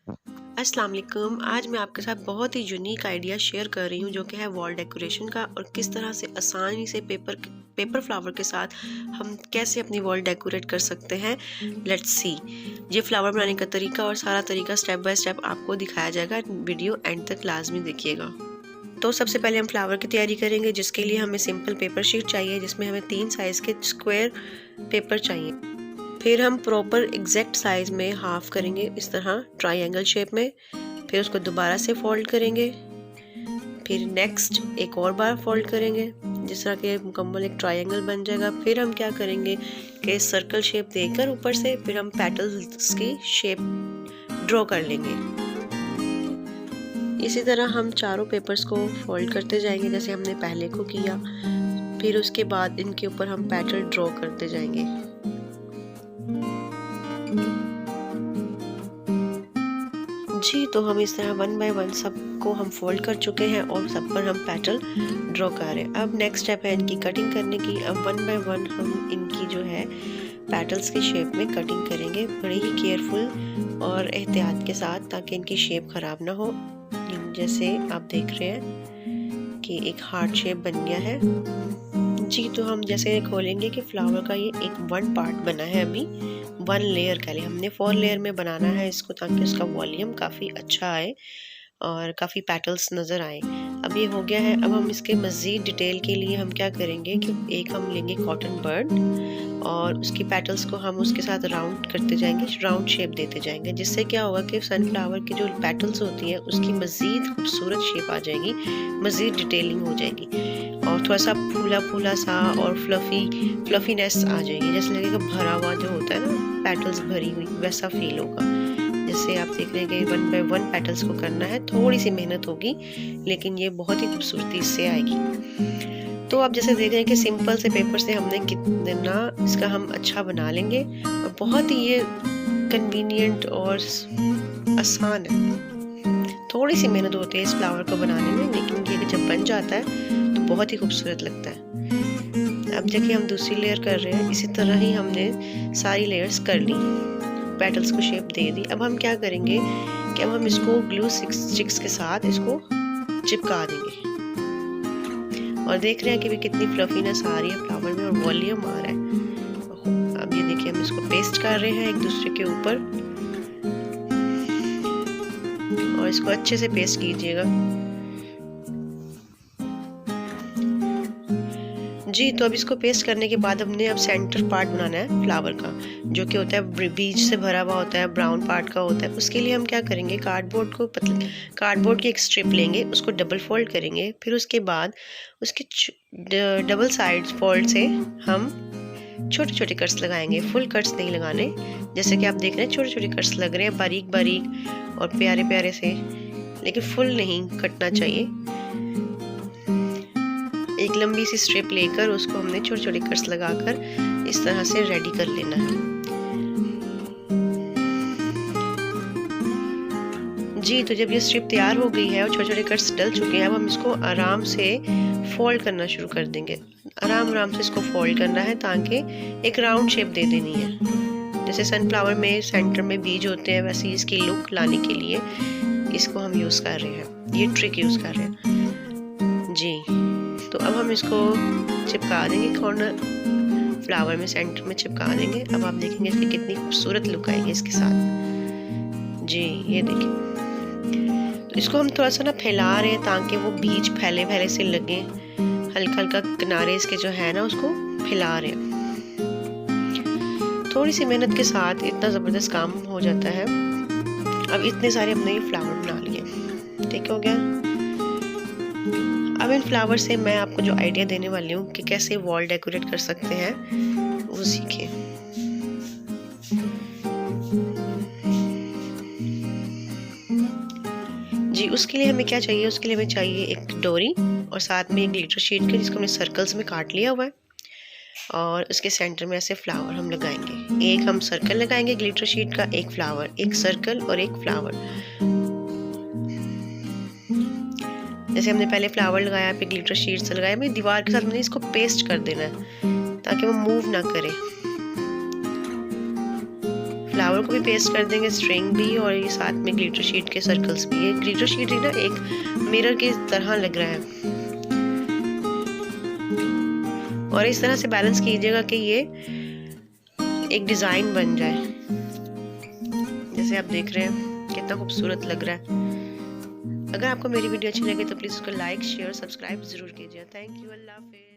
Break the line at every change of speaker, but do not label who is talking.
अस्सलाम वालेकुम। आज मैं आपके साथ बहुत ही यूनिक आइडिया शेयर कर रही हूँ जो कि है वॉल डेकोरेशन का, और किस तरह से आसानी से पेपर फ्लावर के साथ हम कैसे अपनी वॉल डेकोरेट कर सकते हैं। Let's see. ये फ्लावर बनाने का तरीका और सारा तरीका स्टेप बाय स्टेप आपको दिखाया जाएगा। वीडियो एंड तक लाजमी देखिएगा। तो सबसे पहले हम फ्लावर की तैयारी करेंगे, जिसके लिए हमें सिंपल पेपर शीट चाहिए, जिसमें हमें 3 साइज़ के स्क्वायर पेपर चाहिए। फिर हम प्रॉपर एग्जैक्ट साइज में हाफ करेंगे, इस तरह ट्रायंगल शेप में। फिर उसको दोबारा से फोल्ड करेंगे। फिर नेक्स्ट एक और बार फोल्ड करेंगे, जिस तरह के मुकम्मल एक ट्रायंगल बन जाएगा। फिर हम क्या करेंगे कि सर्कल शेप देकर ऊपर से फिर हम पेटल्स की शेप ड्रॉ कर लेंगे। इसी तरह हम चारों पेपर्स को फोल्ड करते जाएंगे जैसे हमने पहले को किया। फिर उसके बाद इनके ऊपर हम पेटल ड्रॉ करते जाएंगे। जी, तो हम इस तरह 1 बाय 1 सबको हम फोल्ड कर चुके हैं और सब पर हम पेटल ड्रॉ कर रहे हैं। अब नेक्स्ट स्टेप है इनकी कटिंग करने की। अब 1 बाय 1 हम इनकी जो है पेटल्स की शेप में कटिंग करेंगे, बड़े ही केयरफुल और एहतियात के साथ, ताकि इनकी शेप ख़राब ना हो। जैसे आप देख रहे हैं कि एक हार्ट शेप बन गया है। जी, तो हम जैसे खोलेंगे कि फ्लावर का ये एक 1 पार्ट बना है, अभी 1 लेयर का लिए हमने 4 लेयर में बनाना है इसको, ताकि उसका वॉल्यूम काफ़ी अच्छा आए और काफ़ी पेटल्स नज़र आए। अब ये हो गया है। अब हम इसके मज़ीद डिटेल के लिए हम क्या करेंगे कि एक हम लेंगे कॉटन बर्ड और उसकी पेटल्स को हम उसके साथ राउंड करते जाएंगे, राउंड शेप देते जाएंगे, जिससे क्या होगा कि सनफ्लावर की जो पेटल्स होती हैं उसकी मज़ीद खूबसूरत शेप आ जाएगी, मज़ीद डिटेलिंग हो जाएगी और थोड़ा सा फूला फूला सा और फ्लफीनेस आ जाएगी। जैसे लगेगा भरा हुआ जो होता है ना, पेटल्स भरी हुई, वैसा फील होगा। जैसे आप देख रहे हैं कि 1 बाय 1 पेटल्स को करना है, थोड़ी सी मेहनत होगी लेकिन ये बहुत ही खूबसूरती इससे आएगी। तो आप जैसे देख रहे हैं कि सिंपल से पेपर से हमने कितना इसका हम अच्छा बना लेंगे, और बहुत ही ये कन्वीनियंट और आसान है। थोड़ी सी मेहनत होती है इस फ्लावर को बनाने में, लेकिन ये जब बन जाता है तो बहुत ही खूबसूरत लगता है। अब देखिए हम दूसरी लेयर कर रहे हैं, इसी तरह ही हमने सारी लेयर्स कर ली, पेटल्स को शेप दे दी। अब हम क्या करेंगे कि अब हम इसको ग्लू स्टिक्स के साथ इसको चिपका देंगे, और देख रहे हैं कि भी कितनी फ्लफीनेस आ रही है फ्लावर में और वॉल्यूम आ रहा है। अब ये देखिए हम इसको पेस्ट कर रहे हैं एक दूसरे के ऊपर, और इसको अच्छे से पेस्ट कीजिएगा। जी, तो अब इसको पेस्ट करने के बाद हमने अब सेंटर पार्ट बनाना है फ्लावर का, जो कि होता है बीच से भरा हुआ होता है, ब्राउन पार्ट का होता है। उसके लिए हम क्या करेंगे, कार्डबोर्ड की एक स्ट्रिप लेंगे, उसको डबल फोल्ड करेंगे। फिर उसके बाद उसके डबल साइड फोल्ड से हम छोटे छोटे कट्स लगाएंगे, फुल कट्स नहीं लगाने। जैसे कि आप देख रहे हैं छोटे छोटे कट्स लग रहे हैं, बारीक बारीक और प्यारे प्यारे से, लेकिन फुल नहीं कटना चाहिए। एक लंबी सी स्ट्रिप लेकर उसको हमने छोटे छोटे कट्स लगाकर इस तरह से रेडी कर लेना है। जी, तो जब ये स्ट्रिप तैयार हो गई है और छोटे छोटे कट्स डल चुके हैं, अब हम इसको आराम से फोल्ड करना शुरू कर देंगे। आराम आराम से इसको फोल्ड करना है, ताकि एक राउंड शेप दे देनी है। जैसे सनफ्लावर में सेंटर में बीज होते हैं, वैसे इसकी लुक लाने के लिए इसको हम यूज़ कर रहे हैं, ये ट्रिक यूज़ कर रहे हैं। जी, तो अब हम इसको चिपका देंगे, कॉर्नर फ्लावर में सेंटर में चिपका देंगे। अब आप देखेंगे इसकी कितनी खूबसूरत लुक आएगी इसके साथ। जी, ये देखिए, तो इसको हम थोड़ा सा ना फैला रहे हैं, ताकि वो बीज फैले फैले से लगे। हल्का हल्का किनारे इसके जो है ना उसको फैला रहे हैं। थोड़ी सी मेहनत के साथ इतना ज़बरदस्त काम हो जाता है। अब इतने सारे हमने ये फ्लावर बना लिए, ठीक हो गया। अब इन फ्लावर से मैं आपको जो आइडिया देने वाली हूँ कि कैसे वॉल डेकोरेट कर सकते हैं, वो सीखें। जी, उसके लिए हमें क्या चाहिए, उसके लिए हमें चाहिए एक डोरी और साथ में एक ग्लिटर शीट के, जिसको हमने सर्कल्स में काट लिया हुआ है, और उसके सेंटर में ऐसे फ्लावर हम लगाएंगे। एक हम सर्कल लगाएंगे ग्लिटर शीट का, एक फ्लावर, एक सर्कल और एक फ्लावर। जैसे हमने पहले फ्लावर लगाया, फिर ग्लिटर शीट से लगाया, मैं दीवार के साथ हमने इसको पेस्ट कर देना है ताकि वो मूव ना करे। फ्लावर को भी पेस्ट कर देंगे, स्ट्रिंग भी, और ये साथ में ग्लिटर शीट के सर्कल्स भी। ये ग्लिटर शीट ही ना एक मिरर की तरह लग रहा है, और इस तरह से बैलेंस कीजिएगा कि ये एक डिज़ाइन बन जाए। जैसे आप देख रहे हैं कितना खूबसूरत लग रहा है। अगर आपको मेरी वीडियो अच्छी लगे तो प्लीज़ उसको लाइक, शेयर, सब्सक्राइब ज़रूर कीजिए। थैंक यू, अल्लाह हाफिज़।